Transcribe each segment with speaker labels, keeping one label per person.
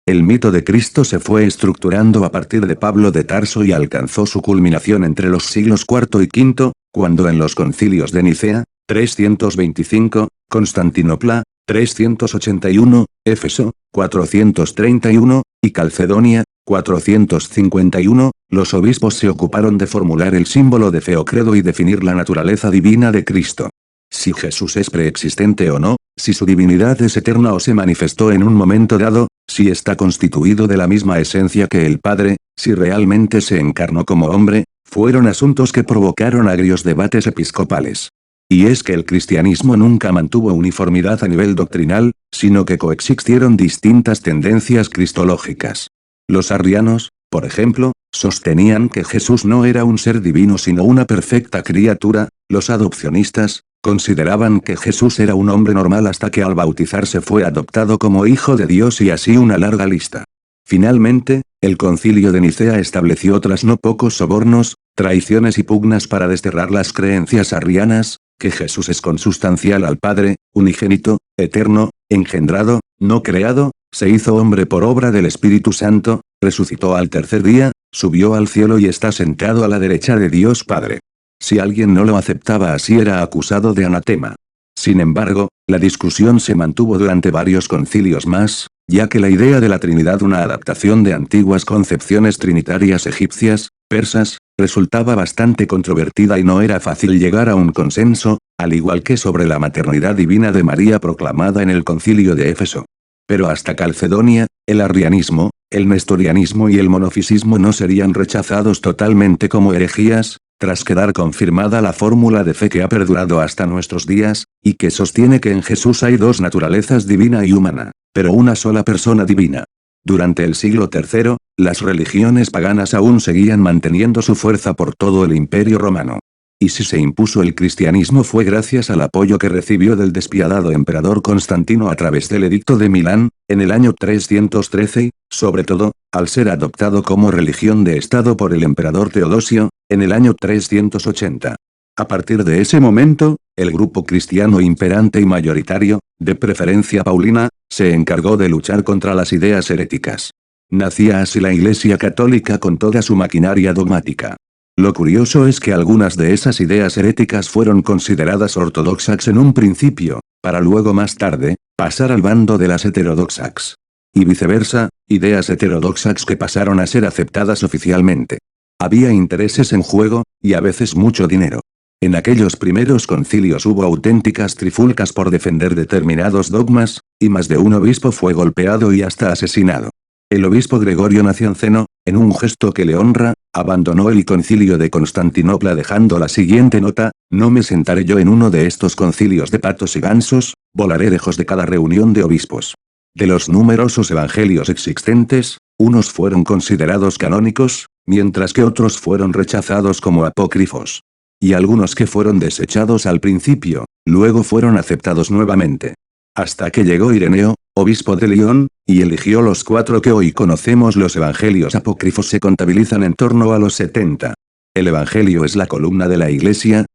Speaker 1: El mito de Cristo se fue estructurando a partir de Pablo de Tarso y alcanzó su culminación entre los siglos IV y V, cuando en los concilios de Nicea, 325, Constantinopla, 381, Éfeso, 431, y Calcedonia, 451, los obispos se ocuparon de formular el símbolo de fe o credo y definir la naturaleza divina de Cristo. Si Jesús es preexistente o no, si su divinidad es eterna o se manifestó en un momento dado, si está constituido de la misma esencia que el Padre, si realmente se encarnó como hombre, fueron asuntos que provocaron agrios debates episcopales. Y es que el cristianismo nunca mantuvo uniformidad a nivel doctrinal, sino que coexistieron distintas tendencias cristológicas. Los arrianos, por ejemplo, sostenían que Jesús no era un ser divino sino una perfecta criatura. Los adopcionistas consideraban que Jesús era un hombre normal hasta que al bautizarse fue adoptado como hijo de Dios y así una larga lista. Finalmente, el concilio de Nicea estableció tras no pocos sobornos, traiciones y pugnas para desterrar las creencias arrianas, que Jesús es consustancial al Padre, unigénito, eterno, engendrado, no creado, se hizo hombre por obra del Espíritu Santo, resucitó al tercer día, subió al cielo y está sentado a la derecha de Dios Padre. Si alguien no lo aceptaba así era acusado de anatema. Sin embargo, la discusión se mantuvo durante varios concilios más, ya que la idea de la Trinidad, una adaptación de antiguas concepciones trinitarias egipcias, persas, resultaba bastante controvertida y no era fácil llegar a un consenso, al igual que sobre la maternidad divina de María proclamada en el concilio de Éfeso. Pero hasta Calcedonia, el arrianismo, el nestorianismo y el monofisismo no serían rechazados totalmente como herejías, tras quedar confirmada la fórmula de fe que ha perdurado hasta nuestros días, y que sostiene que en Jesús hay dos naturalezas divina y humana, pero una sola persona divina. Durante el siglo III, las religiones paganas aún seguían manteniendo su fuerza por todo el Imperio Romano. Y si se impuso el cristianismo fue gracias al apoyo que recibió del despiadado emperador Constantino a través del Edicto de Milán, en el año 313, sobre todo, al ser adoptado como religión de Estado por el emperador Teodosio, en el año 380. A partir de ese momento, el grupo cristiano imperante y mayoritario, de preferencia paulina, se encargó de luchar contra las ideas heréticas. Nacía así la Iglesia Católica con toda su maquinaria dogmática. Lo curioso es que algunas de esas ideas heréticas fueron consideradas ortodoxas en un principio, para luego más tarde, pasar al bando de las heterodoxas. Y viceversa, ideas heterodoxas que pasaron a ser aceptadas oficialmente. Había intereses en juego, y a veces mucho dinero. En aquellos primeros concilios hubo auténticas trifulcas por defender determinados dogmas, y más de un obispo fue golpeado y hasta asesinado. El obispo Gregorio Nacianceno, en un gesto que le honra, abandonó el concilio de Constantinopla dejando la siguiente nota: no me sentaré yo en uno de estos concilios de patos y gansos, volaré lejos de cada reunión de obispos. De los numerosos evangelios existentes, unos fueron considerados canónicos, mientras que otros fueron rechazados como apócrifos. Y algunos que fueron desechados al principio, luego fueron aceptados nuevamente. Hasta que llegó Ireneo, obispo de León, y eligió los 4 que hoy conocemos. Los evangelios apócrifos se contabilizan en torno a los 70. El evangelio es la columna de la iglesia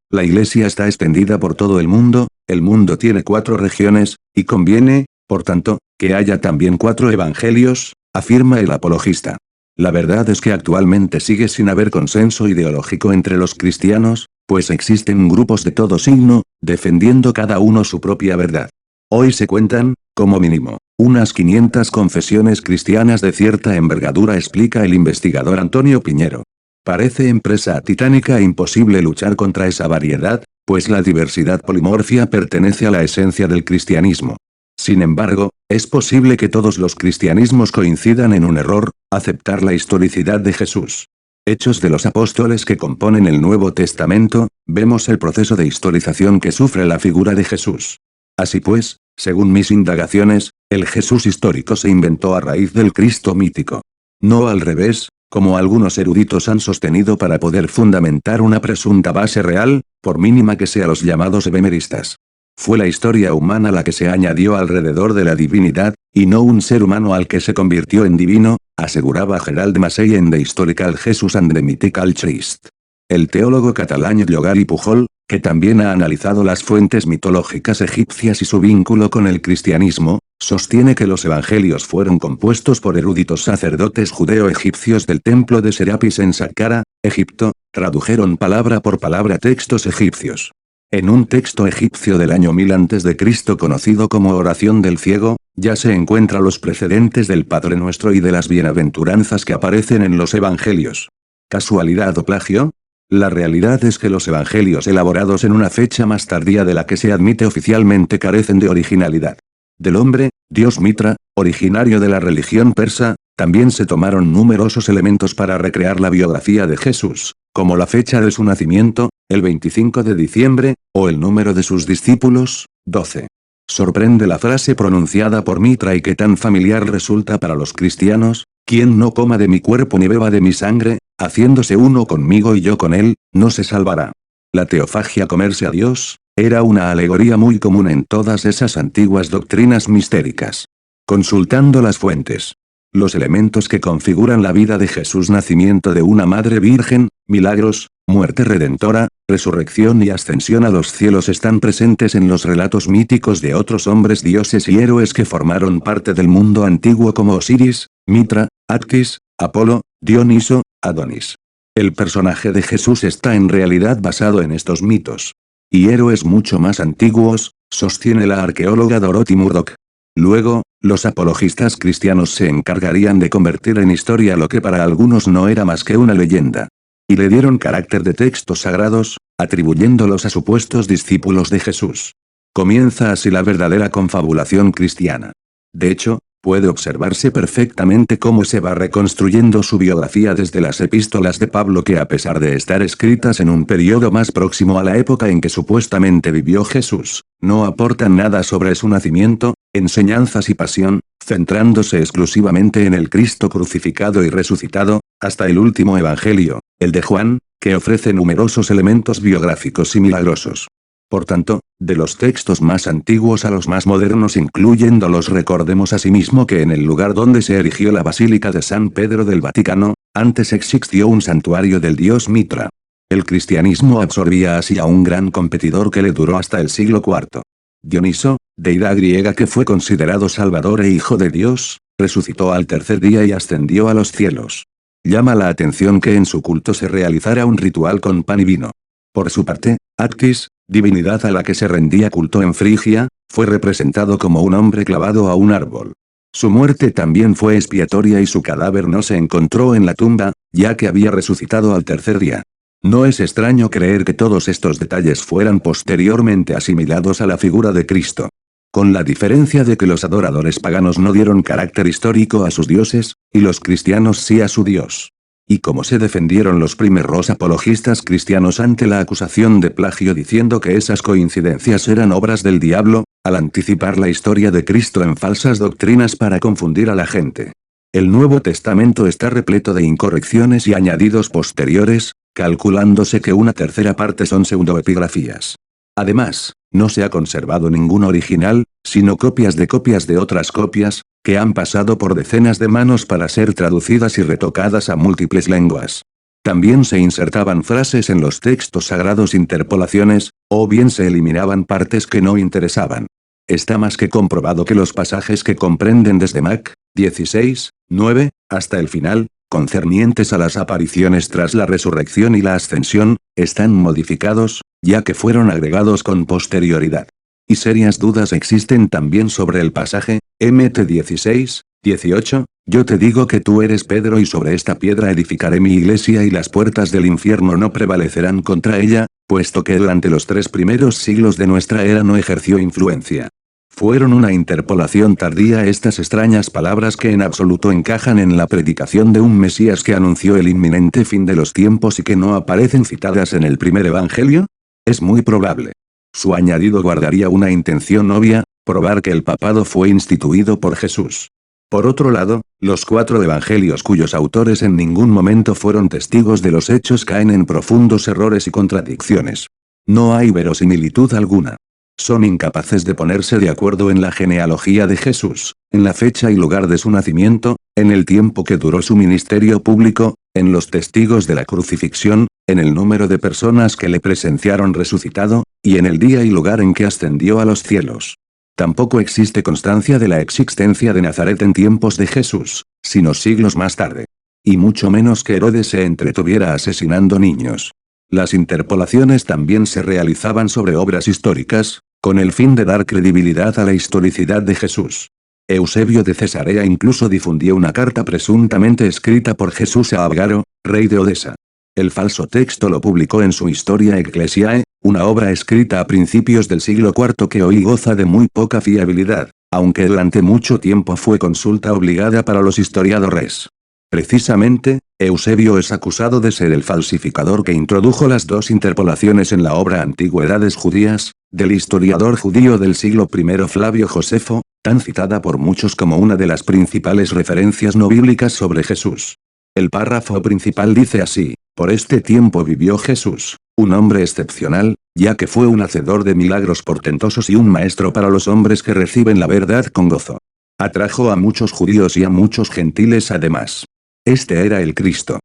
Speaker 1: está extendida por todo el mundo tiene 4 regiones, y conviene, por tanto, que haya también 4 evangelios, afirma el apologista. La verdad es que actualmente sigue sin haber consenso ideológico entre los cristianos, pues existen grupos de todo signo, defendiendo cada uno su propia verdad. Hoy se cuentan, como mínimo, unas 500 confesiones cristianas de cierta envergadura, explica el investigador Antonio Piñero. Parece empresa titánica e imposible luchar contra esa variedad, pues la diversidad polimorfia pertenece a la esencia del cristianismo. Sin embargo, es posible que todos los cristianismos coincidan en un error: aceptar la historicidad de Jesús. Hechos de los Apóstoles que componen el Nuevo Testamento, vemos el proceso de historización que sufre la figura de Jesús. Así pues, según mis indagaciones, el Jesús histórico se inventó a raíz del Cristo mítico. No al revés, como algunos eruditos han sostenido para poder fundamentar una presunta base real, por mínima que sea los llamados ebemeristas. Fue la historia humana la que se añadió alrededor de la divinidad, y no un ser humano al que se convirtió en divino, aseguraba Gerald Massey en The Historical Jesus and the Mythical Christ. El teólogo catalán Llogar y Pujol, que también ha analizado las fuentes mitológicas egipcias y su vínculo con el cristianismo, Sostiene que los evangelios fueron compuestos por eruditos sacerdotes judeo-egipcios del templo de Serapis en Saqqara, Egipto, tradujeron palabra por palabra textos egipcios. En un texto egipcio del año 1000 a.C. conocido como Oración del Ciego, ya se encuentran los precedentes del Padre Nuestro y de las bienaventuranzas que aparecen en los evangelios. ¿Casualidad o plagio? La realidad es que los evangelios elaborados en una fecha más tardía de la que se admite oficialmente carecen de originalidad. Del hombre, dios Mitra, originario de la religión persa, también se tomaron numerosos elementos para recrear la biografía de Jesús, como la fecha de su nacimiento, el 25 de diciembre, o el número de sus discípulos, 12. Sorprende la frase pronunciada por Mitra y que tan familiar resulta para los cristianos: quien no coma de mi cuerpo ni beba de mi sangre, haciéndose uno conmigo y yo con él, no se salvará. La teofagia, comerse a Dios, era una alegoría muy común en todas esas antiguas doctrinas mistéricas. Consultando las fuentes. Los elementos que configuran la vida de Jesús: nacimiento de una madre virgen, milagros, muerte redentora, resurrección y ascensión a los cielos están presentes en los relatos míticos de otros hombres, dioses y héroes que formaron parte del mundo antiguo como Osiris, Mitra, Attis, Apolo, Dioniso, Adonis. El personaje de Jesús está en realidad basado en estos mitos. Y héroes mucho más antiguos, sostiene la arqueóloga Dorothy Murdoch. Luego, los apologistas cristianos se encargarían de convertir en historia lo que para algunos no era más que una leyenda. Y le dieron carácter de textos sagrados, atribuyéndolos a supuestos discípulos de Jesús. Comienza así la verdadera confabulación cristiana. De hecho, puede observarse perfectamente cómo se va reconstruyendo su biografía desde las epístolas de Pablo, que a pesar de estar escritas en un periodo más próximo a la época en que supuestamente vivió Jesús, no aportan nada sobre su nacimiento, enseñanzas y pasión, centrándose exclusivamente en el Cristo crucificado y resucitado, hasta el último evangelio, el de Juan, que ofrece numerosos elementos biográficos y milagrosos. Por tanto, de los textos más antiguos a los más modernos incluyéndolos, recordemos asimismo que en el lugar donde se erigió la Basílica de San Pedro del Vaticano, antes existió un santuario del dios Mitra. El cristianismo absorbía así a un gran competidor que le duró hasta el siglo IV. Dioniso, deidad griega que fue considerado salvador e hijo de Dios, resucitó al tercer día y ascendió a los cielos. Llama la atención que en su culto se realizara un ritual con pan y vino. Por su parte, Attis, divinidad a la que se rendía culto en Frigia, fue representado como un hombre clavado a un árbol. Su muerte también fue expiatoria y su cadáver no se encontró en la tumba, ya que había resucitado al tercer día. No es extraño creer que todos estos detalles fueran posteriormente asimilados a la figura de Cristo. Con la diferencia de que los adoradores paganos no dieron carácter histórico a sus dioses, y los cristianos sí a su Dios. Y cómo se defendieron los primeros apologistas cristianos ante la acusación de plagio diciendo que esas coincidencias eran obras del diablo, al anticipar la historia de Cristo en falsas doctrinas para confundir a la gente. El Nuevo Testamento está repleto de incorrecciones y añadidos posteriores, calculándose que una tercera parte son pseudoepigrafías. Además, no se ha conservado ningún original, sino copias de otras copias, que han pasado por decenas de manos para ser traducidas y retocadas a múltiples lenguas. También se insertaban frases en los textos sagrados, interpolaciones, o bien se eliminaban partes que no interesaban. Está más que comprobado que los pasajes que comprenden desde Mac. 16, 9, hasta el final, concernientes a las apariciones tras la resurrección y la ascensión, están modificados, ya que fueron agregados con posterioridad. Y serias dudas existen también sobre el pasaje, Mt 16, 18, yo te digo que tú eres Pedro y sobre esta piedra edificaré mi iglesia y las puertas del infierno no prevalecerán contra ella, puesto que durante los 3 primeros siglos de nuestra era no ejerció influencia. Fueron una interpolación tardía estas extrañas palabras que en absoluto encajan en la predicación de un Mesías que anunció el inminente fin de los tiempos y que no aparecen citadas en el primer evangelio. Es muy probable. Su añadido guardaría una intención obvia, probar que el papado fue instituido por Jesús. Por otro lado, los 4 evangelios cuyos autores en ningún momento fueron testigos de los hechos caen en profundos errores y contradicciones. No hay verosimilitud alguna. Son incapaces de ponerse de acuerdo en la genealogía de Jesús, en la fecha y lugar de su nacimiento, en el tiempo que duró su ministerio público, en los testigos de la crucifixión, en el número de personas que le presenciaron resucitado, y en el día y lugar en que ascendió a los cielos. Tampoco existe constancia de la existencia de Nazaret en tiempos de Jesús, sino siglos más tarde. Y mucho menos que Herodes se entretuviera asesinando niños. Las interpolaciones también se realizaban sobre obras históricas, con el fin de dar credibilidad a la historicidad de Jesús. Eusebio de Cesarea incluso difundió una carta presuntamente escrita por Jesús a Abgaro, rey de Odesa. El falso texto lo publicó en su Historia Ecclesiae, una obra escrita a principios del siglo IV que hoy goza de muy poca fiabilidad, aunque durante mucho tiempo fue consulta obligada para los historiadores. Precisamente, Eusebio es acusado de ser el falsificador que introdujo las dos interpolaciones en la obra Antigüedades Judías, del historiador judío del siglo I Flavio Josefo, tan citada por muchos como una de las principales referencias no bíblicas sobre Jesús. El párrafo principal dice así: por este tiempo vivió Jesús, un hombre excepcional, ya que fue un hacedor de milagros portentosos y un maestro para los hombres que reciben la verdad con gozo. Atrajo a muchos judíos y a muchos gentiles además. Este era el Cristo.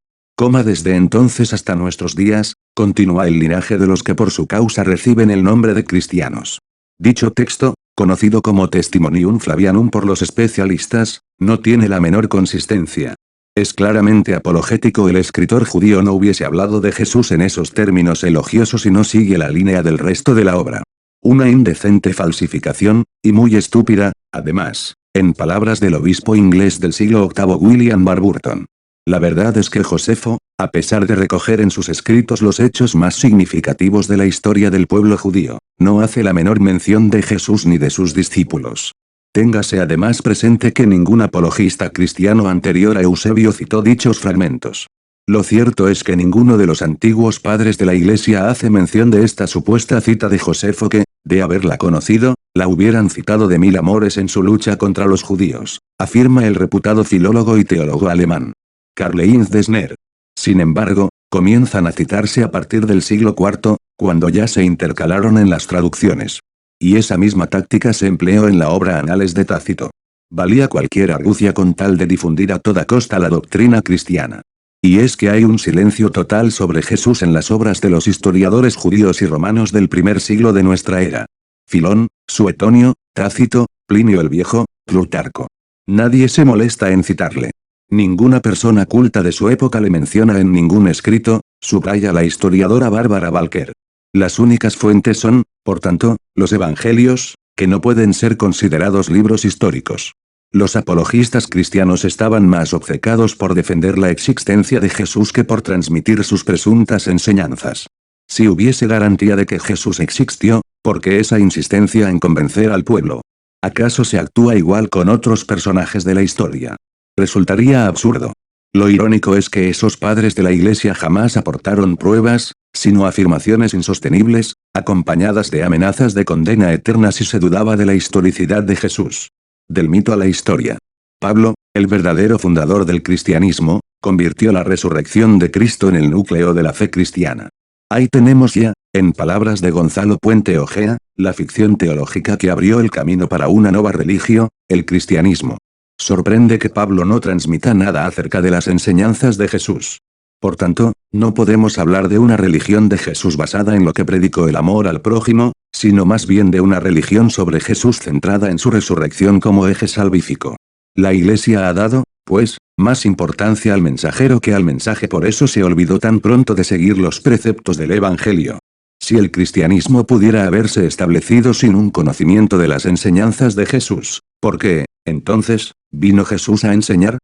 Speaker 1: Desde entonces hasta nuestros días, continúa el linaje de los que por su causa reciben el nombre de cristianos. Dicho texto, conocido como Testimonium Flavianum por los especialistas, no tiene la menor consistencia. Es claramente apologético. El escritor judío no hubiese hablado de Jesús en esos términos elogiosos y no sigue la línea del resto de la obra. Una indecente falsificación, y muy estúpida, además, en palabras del obispo inglés del siglo VIII William Warburton. La verdad es que Josefo, a pesar de recoger en sus escritos los hechos más significativos de la historia del pueblo judío, no hace la menor mención de Jesús ni de sus discípulos. Téngase además presente que ningún apologista cristiano anterior a Eusebio citó dichos fragmentos. Lo cierto es que ninguno de los antiguos padres de la Iglesia hace mención de esta supuesta cita de Josefo que, de haberla conocido, la hubieran citado de mil amores en su lucha contra los judíos, afirma el reputado filólogo y teólogo alemán Karl-Heinz Dessner. Sin embargo, comienzan a citarse a partir del siglo IV, cuando ya se intercalaron en las traducciones. Y esa misma táctica se empleó en la obra Anales de Tácito. Valía cualquier argucia con tal de difundir a toda costa la doctrina cristiana. Y es que hay un silencio total sobre Jesús en las obras de los historiadores judíos y romanos del primer siglo de nuestra era. Filón, Suetonio, Tácito, Plinio el Viejo, Plutarco. Nadie se molesta en citarle. Ninguna persona culta de su época le menciona en ningún escrito, subraya la historiadora Bárbara Walker. Las únicas fuentes son, por tanto, los evangelios, que no pueden ser considerados libros históricos. Los apologistas cristianos estaban más obcecados por defender la existencia de Jesús que por transmitir sus presuntas enseñanzas. Si hubiese garantía de que Jesús existió, ¿por qué esa insistencia en convencer al pueblo? ¿Acaso se actúa igual con otros personajes de la historia? Resultaría absurdo. Lo irónico es que esos padres de la Iglesia jamás aportaron pruebas, sino afirmaciones insostenibles, acompañadas de amenazas de condena eterna si se dudaba de la historicidad de Jesús. Del mito a la historia. Pablo, el verdadero fundador del cristianismo, convirtió la resurrección de Cristo en el núcleo de la fe cristiana. Ahí tenemos ya, en palabras de Gonzalo Puente Ojea, la ficción teológica que abrió el camino para una nueva religión, el cristianismo. Sorprende que Pablo no transmita nada acerca de las enseñanzas de Jesús. Por tanto, no podemos hablar de una religión de Jesús basada en lo que predicó el amor al prójimo, sino más bien de una religión sobre Jesús centrada en su resurrección como eje salvífico. La Iglesia ha dado, pues, más importancia al mensajero que al mensaje, por eso se olvidó tan pronto de seguir los preceptos del Evangelio. Si el cristianismo pudiera haberse establecido sin un conocimiento de las enseñanzas de Jesús, ¿por qué, entonces, vino Jesús a enseñar?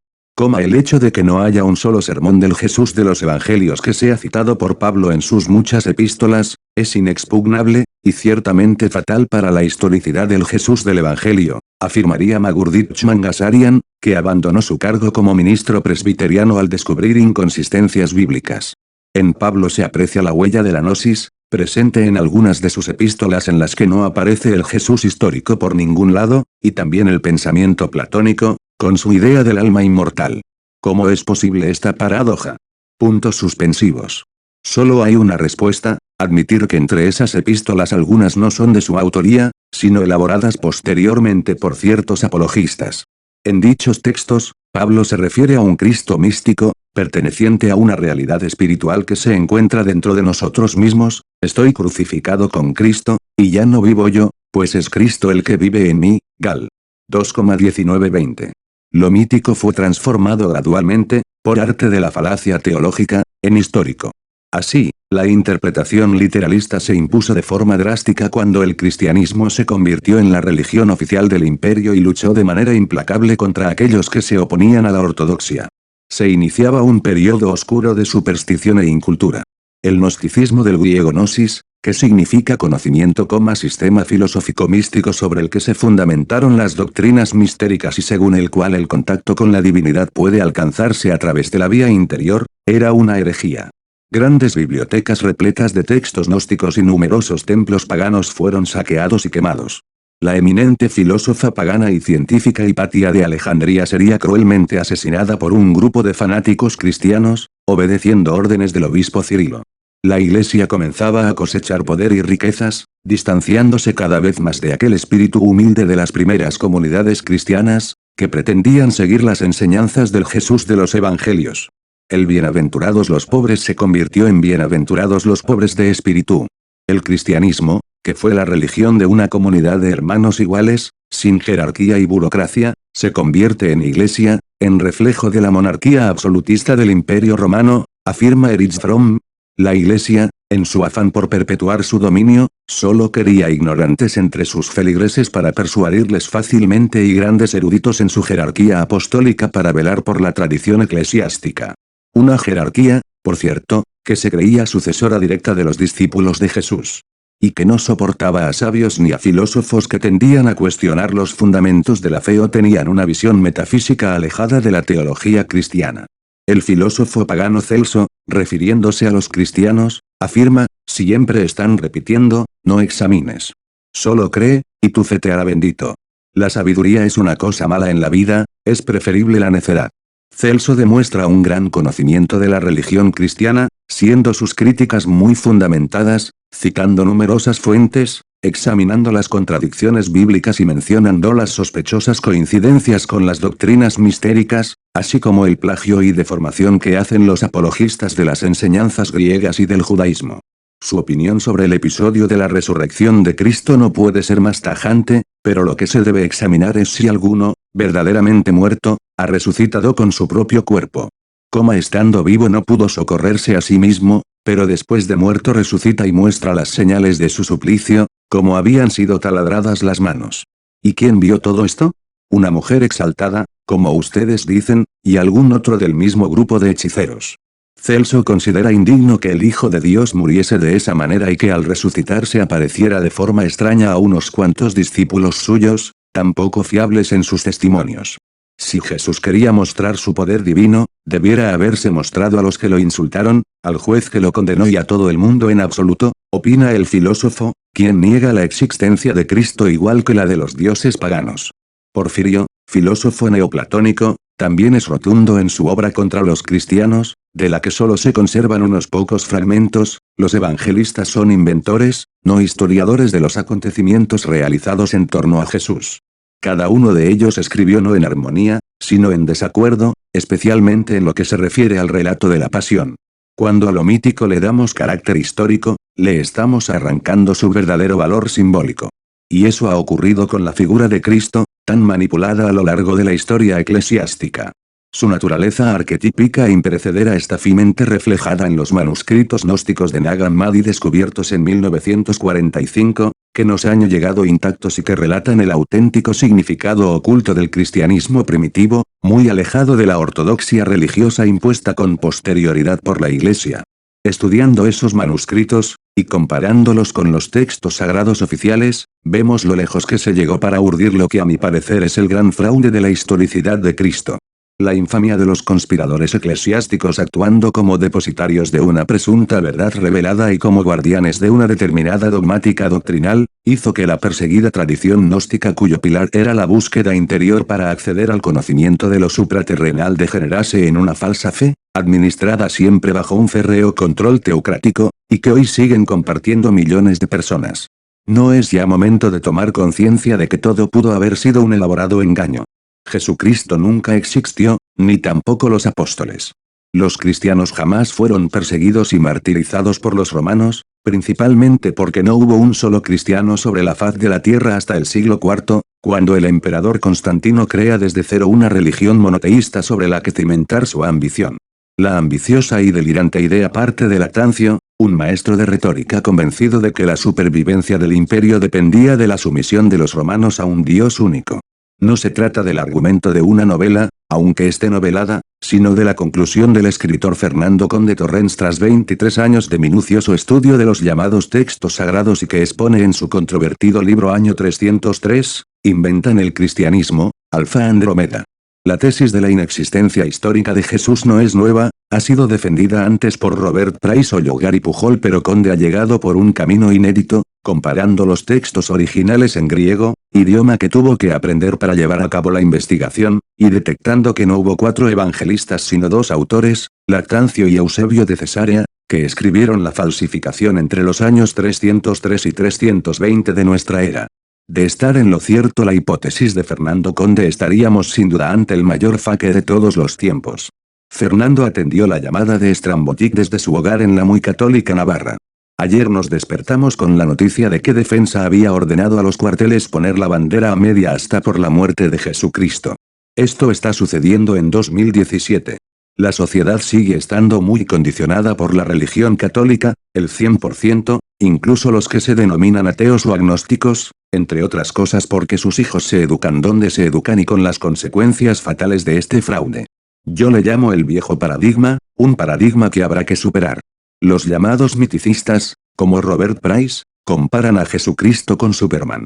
Speaker 1: El hecho de que no haya un solo sermón del Jesús de los Evangelios que sea citado por Pablo en sus muchas epístolas, es inexpugnable, y ciertamente fatal para la historicidad del Jesús del Evangelio, afirmaría Magurdit Mangasarian, que abandonó su cargo como ministro presbiteriano al descubrir inconsistencias bíblicas. En Pablo se aprecia la huella de la gnosis, presente en algunas de sus epístolas en las que no aparece el Jesús histórico por ningún lado, y también el pensamiento platónico, con su idea del alma inmortal. ¿Cómo es posible esta paradoja? Puntos suspensivos. Solo hay una respuesta: admitir que entre esas epístolas algunas no son de su autoría, sino elaboradas posteriormente por ciertos apologistas. En dichos textos, Pablo se refiere a un Cristo místico, perteneciente a una realidad espiritual que se encuentra dentro de nosotros mismos. Estoy crucificado con Cristo, y ya no vivo yo, Pues es Cristo el que vive en mí, Gal. 2,19-20. Lo mítico fue transformado gradualmente, por arte de la falacia teológica, en histórico. Así, la interpretación literalista se impuso de forma drástica cuando el cristianismo se convirtió en la religión oficial del imperio y luchó de manera implacable contra aquellos que se oponían a la ortodoxia. Se iniciaba un periodo oscuro de superstición e incultura. El gnosticismo del griego gnosis, que significa conocimiento, sistema filosófico místico sobre el que se fundamentaron las doctrinas mistéricas y según el cual el contacto con la divinidad puede alcanzarse a través de la vía interior, era una herejía. Grandes bibliotecas repletas de textos gnósticos y numerosos templos paganos fueron saqueados y quemados. La eminente filósofa pagana y científica Hipatia de Alejandría sería cruelmente asesinada por un grupo de fanáticos cristianos, obedeciendo órdenes del obispo Cirilo. La Iglesia comenzaba a cosechar poder y riquezas, distanciándose cada vez más de aquel espíritu humilde de las primeras comunidades cristianas, que pretendían seguir las enseñanzas del Jesús de los Evangelios. El bienaventurados los pobres se convirtió en bienaventurados los pobres de espíritu. El cristianismo, que fue la religión de una comunidad de hermanos iguales, sin jerarquía y burocracia, se convierte en iglesia, en reflejo de la monarquía absolutista del Imperio Romano, afirma Erich Fromm. La Iglesia, en su afán por perpetuar su dominio, solo quería ignorantes entre sus feligreses para persuadirles fácilmente y grandes eruditos en su jerarquía apostólica para velar por la tradición eclesiástica. Una jerarquía, por cierto, que se creía sucesora directa de los discípulos de Jesús. Y que no soportaba a sabios ni a filósofos que tendían a cuestionar los fundamentos de la fe o tenían una visión metafísica alejada de la teología cristiana. El filósofo pagano Celso, refiriéndose a los cristianos, afirma, siempre están repitiendo, no examines. Solo cree, y tu fe te hará bendito. La sabiduría es una cosa mala en la vida, es preferible la necedad. Celso demuestra un gran conocimiento de la religión cristiana, siendo sus críticas muy fundamentadas, citando numerosas fuentes, examinando las contradicciones bíblicas y mencionando las sospechosas coincidencias con las doctrinas mistéricas, así como el plagio y deformación que hacen los apologistas de las enseñanzas griegas y del judaísmo. Su opinión sobre el episodio de la resurrección de Cristo no puede ser más tajante, pero lo que se debe examinar es si alguno, verdaderamente muerto, ha resucitado con su propio cuerpo. Como estando vivo no pudo socorrerse a sí mismo, pero después de muerto resucita y muestra las señales de su suplicio, como habían sido taladradas las manos. ¿Y quién vio todo esto? Una mujer exaltada, como ustedes dicen, y algún otro del mismo grupo de hechiceros. Celso considera indigno que el Hijo de Dios muriese de esa manera y que al resucitar se apareciera de forma extraña a unos cuantos discípulos suyos, tan poco fiables en sus testimonios. Si Jesús quería mostrar su poder divino, debiera haberse mostrado a los que lo insultaron, al juez que lo condenó y a todo el mundo en absoluto, opina el filósofo, quien niega la existencia de Cristo igual que la de los dioses paganos. Porfirio, filósofo neoplatónico, también es rotundo en su obra contra los cristianos, de la que solo se conservan unos pocos fragmentos. Los evangelistas son inventores, no historiadores de los acontecimientos realizados en torno a Jesús. Cada uno de ellos escribió no en armonía, sino en desacuerdo, especialmente en lo que se refiere al relato de la pasión. Cuando a lo mítico le damos carácter histórico, le estamos arrancando su verdadero valor simbólico. Y eso ha ocurrido con la figura de Cristo, tan manipulada a lo largo de la historia eclesiástica. Su naturaleza arquetípica e imperecedera está fielmente reflejada en los manuscritos gnósticos de Nag Hammadi descubiertos en 1945, que nos han llegado intactos y que relatan el auténtico significado oculto del cristianismo primitivo, muy alejado de la ortodoxia religiosa impuesta con posterioridad por la Iglesia. Estudiando esos manuscritos, y comparándolos con los textos sagrados oficiales, vemos lo lejos que se llegó para urdir lo que a mi parecer es el gran fraude de la historicidad de Cristo. La infamia de los conspiradores eclesiásticos actuando como depositarios de una presunta verdad revelada y como guardianes de una determinada dogmática doctrinal, hizo que la perseguida tradición gnóstica cuyo pilar era la búsqueda interior para acceder al conocimiento de lo supraterrenal degenerase en una falsa fe, administrada siempre bajo un férreo control teocrático, y que hoy siguen compartiendo millones de personas. ¿No es ya momento de tomar conciencia de que todo pudo haber sido un elaborado engaño? Jesucristo nunca existió, ni tampoco los apóstoles. Los cristianos jamás fueron perseguidos y martirizados por los romanos, Principalmente porque no hubo un solo cristiano sobre la faz de la tierra hasta el siglo IV, cuando el emperador Constantino crea desde cero una religión monoteísta sobre la que cimentar su ambición. La ambiciosa y delirante idea parte de Lactancio, un maestro de retórica convencido de que la supervivencia del imperio dependía de la sumisión de los romanos a un dios único. No se trata del argumento de una novela, aunque esté novelada, sino de la conclusión del escritor Fernando Conde Torrents tras 23 años de minucioso estudio de los llamados textos sagrados y que expone en su controvertido libro Año 303, Inventan el cristianismo, Alfa Andrómeda. La tesis de la inexistencia histórica de Jesús no es nueva, ha sido defendida antes por Robert Price Ollogar y Pujol, pero Conde ha llegado por un camino inédito, comparando los textos originales en griego, idioma que tuvo que aprender para llevar a cabo la investigación, y detectando que no hubo 4 evangelistas sino 2 autores, Lactancio y Eusebio de Cesarea, que escribieron la falsificación entre los años 303 y 320 de nuestra era. De estar en lo cierto la hipótesis de Fernando Conde, estaríamos sin duda ante el mayor faque de todos los tiempos. Fernando atendió la llamada de Strambotic desde su hogar en la muy católica Navarra. Ayer nos despertamos con la noticia de que Defensa había ordenado a los cuarteles poner la bandera a media asta por la muerte de Jesucristo. Esto está sucediendo en 2017. La sociedad sigue estando muy condicionada por la religión católica, el 100%, incluso los que se denominan ateos o agnósticos, entre otras cosas porque sus hijos se educan donde se educan y con las consecuencias fatales de este fraude. Yo le llamo el viejo paradigma, un paradigma que habrá que superar. Los llamados miticistas, como Robert Price, comparan a Jesucristo con Superman.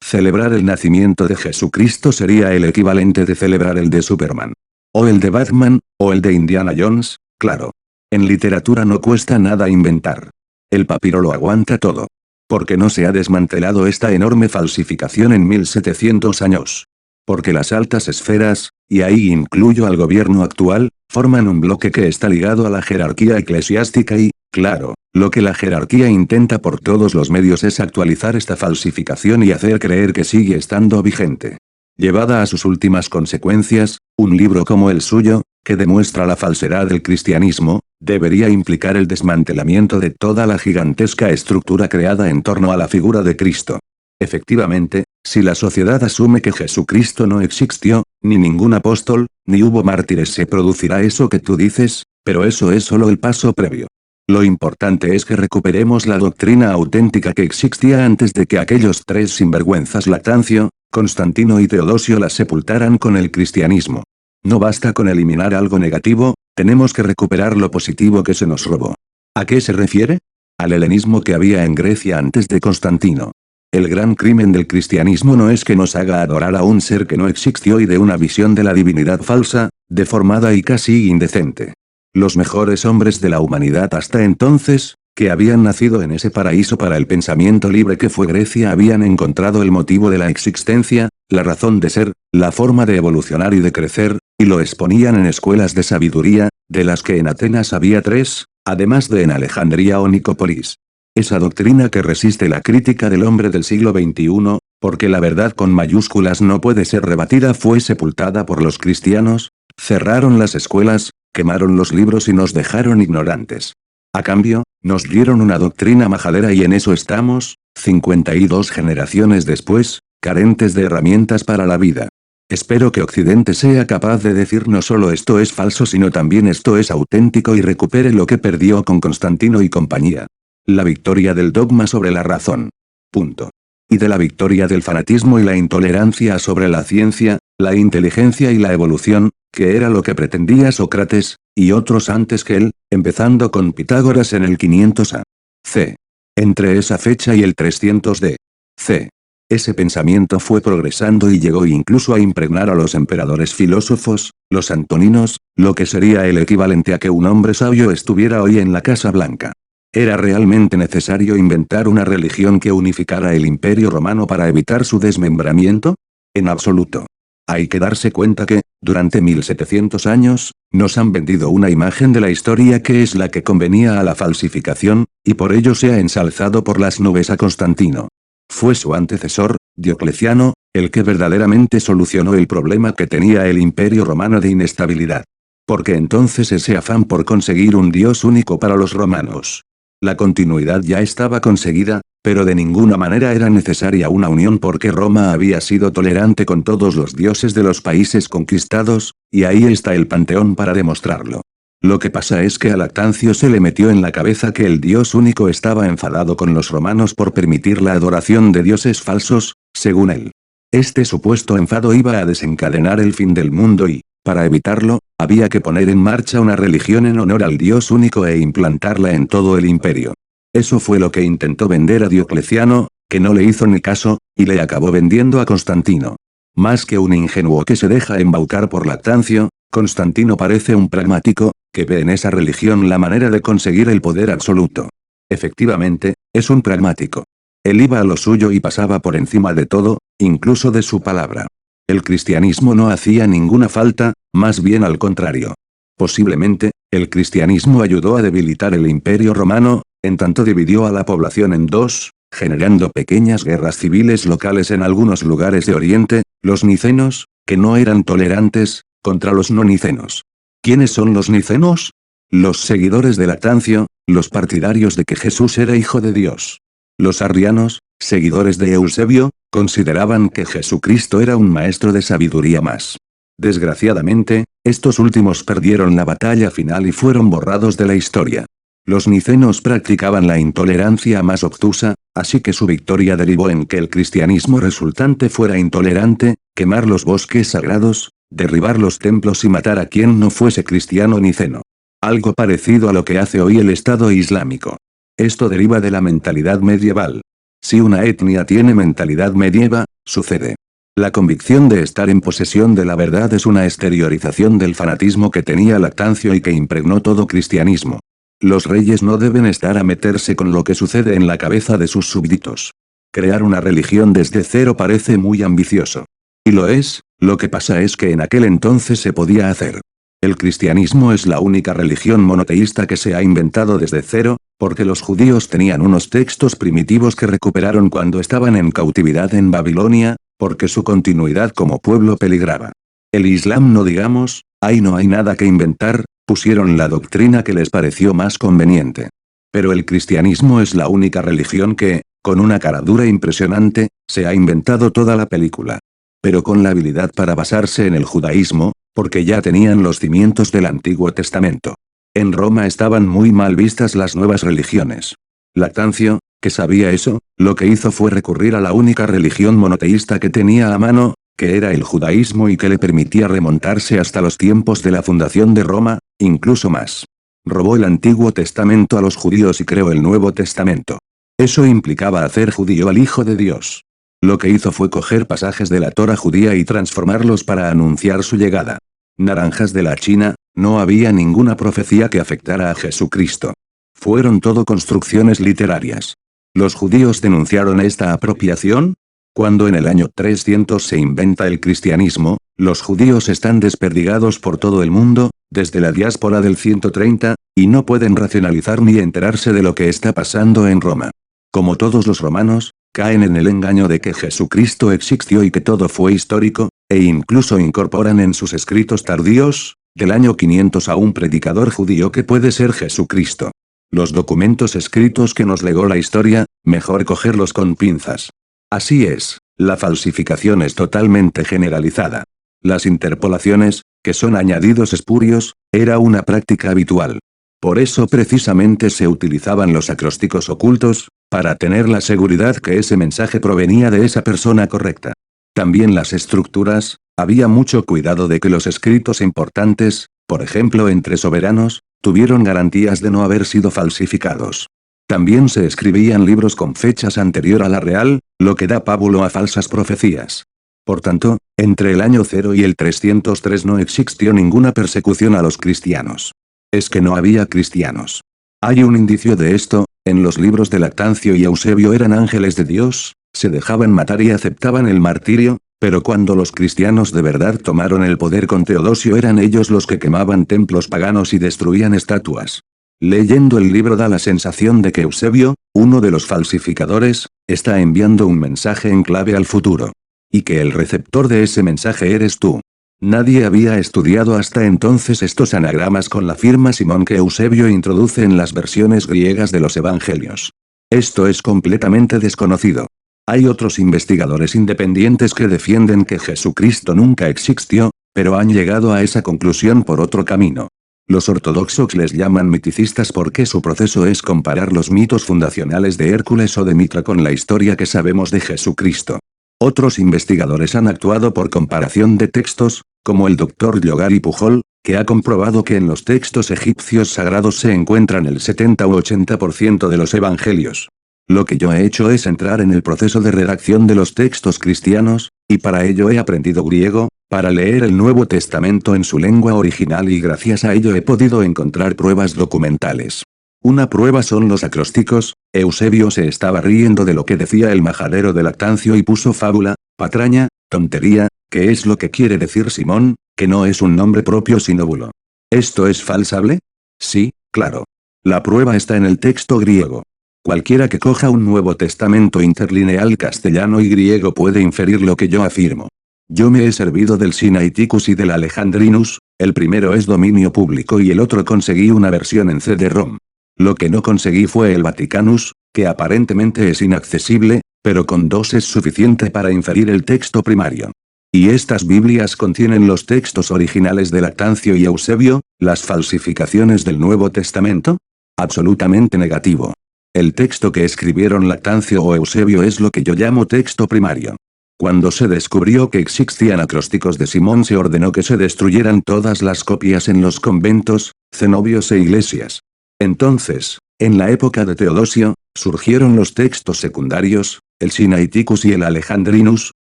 Speaker 1: Celebrar el nacimiento de Jesucristo sería el equivalente de celebrar el de Superman. O el de Batman, o el de Indiana Jones, claro. En literatura no cuesta nada inventar. El papiro lo aguanta todo. Porque no se ha desmantelado esta enorme falsificación en 1700 años. Porque las altas esferas, y ahí incluyo al gobierno actual, forman un bloque que está ligado a la jerarquía eclesiástica y, claro, lo que la jerarquía intenta por todos los medios es actualizar esta falsificación y hacer creer que sigue estando vigente. Llevada a sus últimas consecuencias, un libro como el suyo, que demuestra la falsedad del cristianismo, debería implicar el desmantelamiento de toda la gigantesca estructura creada en torno a la figura de Cristo. Efectivamente, si la sociedad asume que Jesucristo no existió, ni ningún apóstol, ni hubo mártires, se producirá eso que tú dices, pero eso es solo el paso previo. Lo importante es que recuperemos la doctrina auténtica que existía antes de que aquellos 3 sinvergüenzas Lactancio, Constantino y Teodosio la sepultaran con el cristianismo. No basta con eliminar algo negativo, tenemos que recuperar lo positivo que se nos robó. ¿A qué se refiere? Al helenismo que había en Grecia antes de Constantino. El gran crimen del cristianismo no es que nos haga adorar a un ser que no existió y de una visión de la divinidad falsa, deformada y casi indecente. Los mejores hombres de la humanidad hasta entonces, que habían nacido en ese paraíso para el pensamiento libre que fue Grecia, habían encontrado el motivo de la existencia, la razón de ser, la forma de evolucionar y de crecer, y lo exponían en escuelas de sabiduría, de las que en Atenas había 3, además de en Alejandría o Nicópolis. Esa doctrina que resiste la crítica del hombre del siglo XXI, porque la verdad con mayúsculas no puede ser rebatida, fue sepultada por los cristianos, cerraron las escuelas, quemaron los libros y nos dejaron ignorantes. A cambio, nos dieron una doctrina majadera y en eso estamos, 52 generaciones después, carentes de herramientas para la vida. Espero que Occidente sea capaz de decir no solo esto es falso sino también esto es auténtico y recupere lo que perdió con Constantino y compañía. La victoria del dogma sobre la razón. Punto. Y de la victoria del fanatismo y la intolerancia sobre la ciencia, la inteligencia y la evolución, que era lo que pretendía Sócrates, y otros antes que él, empezando con Pitágoras en el 500 a.C. Entre esa fecha y el 300 d.C. Ese pensamiento fue progresando y llegó incluso a impregnar a los emperadores filósofos, los antoninos, lo que sería el equivalente a que un hombre sabio estuviera hoy en la Casa Blanca. Era realmente necesario inventar una religión que unificara el Imperio Romano para evitar su desmembramiento? En absoluto. Hay que darse cuenta que, durante 1700 años, nos han vendido una imagen de la historia que es la que convenía a la falsificación, y por ello se ha ensalzado por las nubes a Constantino. Fue su antecesor, Diocleciano, el que verdaderamente solucionó el problema que tenía el Imperio Romano de inestabilidad. Porque entonces ese afán por conseguir un dios único para los romanos La continuidad ya estaba conseguida, pero de ninguna manera era necesaria una unión porque Roma había sido tolerante con todos los dioses de los países conquistados, y ahí está el panteón para demostrarlo. Lo que pasa es que a Lactancio se le metió en la cabeza que el dios único estaba enfadado con los romanos por permitir la adoración de dioses falsos, según él. Este supuesto enfado iba a desencadenar el fin del mundo y, para evitarlo, había que poner en marcha una religión en honor al dios único e implantarla en todo el imperio. Eso fue lo que intentó vender a Diocleciano, que no le hizo ni caso, y le acabó vendiendo a Constantino. Más que un ingenuo que se deja embaucar por Lactancio, Constantino parece un pragmático, que ve en esa religión la manera de conseguir el poder absoluto. Efectivamente, es un pragmático. Él iba a lo suyo y pasaba por encima de todo, incluso de su palabra. El cristianismo no hacía ninguna falta, más bien al contrario. Posiblemente, el cristianismo ayudó a debilitar el imperio romano, en tanto dividió a la población en dos, generando pequeñas guerras civiles locales en algunos lugares de Oriente, los nicenos, que no eran tolerantes, contra los no nicenos. ¿Quiénes son los nicenos? Los seguidores de Lactancio, los partidarios de que Jesús era hijo de Dios. Los arrianos, seguidores de Eusebio, consideraban que Jesucristo era un maestro de sabiduría más. Desgraciadamente, estos últimos perdieron la batalla final y fueron borrados de la historia. Los nicenos practicaban la intolerancia más obtusa, así que su victoria derivó en que el cristianismo resultante fuera intolerante, quemar los bosques sagrados, derribar los templos y matar a quien no fuese cristiano niceno. Algo parecido a lo que hace hoy el Estado Islámico. Esto deriva de la mentalidad medieval. Si una etnia tiene mentalidad medieval, sucede. La convicción de estar en posesión de la verdad es una exteriorización del fanatismo que tenía Lactancio y que impregnó todo cristianismo. Los reyes no deben estar a meterse con lo que sucede en la cabeza de sus súbditos. Crear una religión desde cero parece muy ambicioso. Y lo es, lo que pasa es que en aquel entonces se podía hacer. El cristianismo es la única religión monoteísta que se ha inventado desde cero, porque los judíos tenían unos textos primitivos que recuperaron cuando estaban en cautividad en Babilonia, porque su continuidad como pueblo peligraba. El Islam no digamos, ahí no hay nada que inventar, pusieron la doctrina que les pareció más conveniente. Pero el cristianismo es la única religión que, con una cara dura impresionante, se ha inventado toda la película. Pero con la habilidad para basarse en el judaísmo, porque ya tenían los cimientos del Antiguo Testamento. En Roma estaban muy mal vistas las nuevas religiones. Lactancio, que sabía eso, lo que hizo fue recurrir a la única religión monoteísta que tenía a mano, que era el judaísmo y que le permitía remontarse hasta los tiempos de la fundación de Roma, incluso más. Robó el Antiguo Testamento a los judíos y creó el Nuevo Testamento. Eso implicaba hacer judío al Hijo de Dios. Lo que hizo fue coger pasajes de la Torá judía y transformarlos para anunciar su llegada. Naranjas de la China, no había ninguna profecía que afectara a Jesucristo. Fueron todo construcciones literarias. ¿Los judíos denunciaron esta apropiación? Cuando en el año 300 se inventa el cristianismo, los judíos están desperdigados por todo el mundo, desde la diáspora del 130, y no pueden racionalizar ni enterarse de lo que está pasando en Roma. Como todos los romanos, caen en el engaño de que Jesucristo existió y que todo fue histórico, e incluso incorporan en sus escritos tardíos, del año 500 a un predicador judío que puede ser Jesucristo. Los documentos escritos que nos legó la historia, mejor cogerlos con pinzas. Así es, la falsificación es totalmente generalizada. Las interpolaciones, que son añadidos espurios, era una práctica habitual. Por eso precisamente se utilizaban los acrósticos ocultos, para tener la seguridad que ese mensaje provenía de esa persona correcta. También las estructuras, había mucho cuidado de que los escritos importantes, por ejemplo entre soberanos, tuvieron garantías de no haber sido falsificados. También se escribían libros con fechas anterior a la real, lo que da pábulo a falsas profecías. Por tanto, entre el año 0 y el 303 no existió ninguna persecución a los cristianos. Es que no había cristianos. Hay un indicio de esto, en los libros de Lactancio y Eusebio eran ángeles de Dios, se dejaban matar y aceptaban el martirio, pero cuando los cristianos de verdad tomaron el poder con Teodosio eran ellos los que quemaban templos paganos y destruían estatuas. Leyendo el libro da la sensación de que Eusebio, uno de los falsificadores, está enviando un mensaje en clave al futuro. Y que el receptor de ese mensaje eres tú. Nadie había estudiado hasta entonces estos anagramas con la firma Simón que Eusebio introduce en las versiones griegas de los evangelios. Esto es completamente desconocido. Hay otros investigadores independientes que defienden que Jesucristo nunca existió, pero han llegado a esa conclusión por otro camino. Los ortodoxos les llaman miticistas porque su proceso es comparar los mitos fundacionales de Hércules o de Mitra con la historia que sabemos de Jesucristo. Otros investigadores han actuado por comparación de textos, como el Dr. Yogari Pujol, que ha comprobado que en los textos egipcios sagrados se encuentran el 70 u 80% de los evangelios. Lo que yo he hecho es entrar en el proceso de redacción de los textos cristianos, y para ello he aprendido griego, para leer el Nuevo Testamento en su lengua original y gracias a ello he podido encontrar pruebas documentales. Una prueba son los acrósticos. Eusebio se estaba riendo de lo que decía el majadero de Lactancio y puso fábula, patraña, tontería, que es lo que quiere decir Simón, que no es un nombre propio sino bulo. ¿Esto es falsable? Sí, claro. La prueba está en el texto griego. Cualquiera que coja un Nuevo Testamento interlineal castellano y griego puede inferir lo que yo afirmo. Yo me he servido del Sinaiticus y del Alejandrinus, el primero es dominio público y el otro conseguí una versión en CD-ROM. Lo que no conseguí fue el Vaticanus, que aparentemente es inaccesible, pero con dos es suficiente para inferir el texto primario. ¿Y estas Biblias contienen los textos originales de Lactancio y Eusebio, las falsificaciones del Nuevo Testamento? Absolutamente negativo. El texto que escribieron Lactancio o Eusebio es lo que yo llamo texto primario. Cuando se descubrió que existían acrósticos de Simón se ordenó que se destruyeran todas las copias en los conventos, cenobios e iglesias. Entonces, en la época de Teodosio, surgieron los textos secundarios, el Sinaiticus y el Alejandrinus,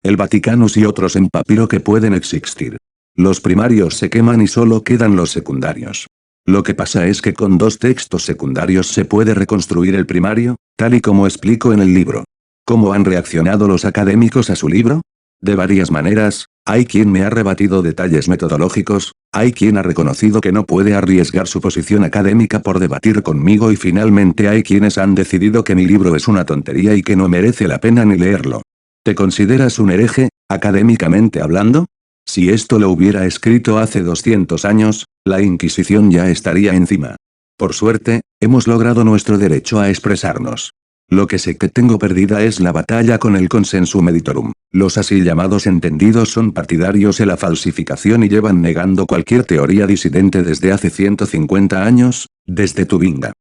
Speaker 1: el Vaticanus y otros en papiro que pueden existir. Los primarios se queman y solo quedan los secundarios. Lo que pasa es que con dos textos secundarios se puede reconstruir el primario, tal y como explico en el libro. ¿Cómo han reaccionado los académicos a su libro? De varias maneras. Hay quien me ha rebatido detalles metodológicos, hay quien ha reconocido que no puede arriesgar su posición académica por debatir conmigo y finalmente hay quienes han decidido que mi libro es una tontería y que no merece la pena ni leerlo. ¿Te consideras un hereje, académicamente hablando? Si esto lo hubiera escrito hace 200 años, la Inquisición ya estaría encima. Por suerte, hemos logrado nuestro derecho a expresarnos. Lo que sé que tengo perdida es la batalla con el Consensum Editorum. Los así llamados entendidos son partidarios de la falsificación y llevan negando cualquier teoría disidente desde hace 150 años, desde Tubinga.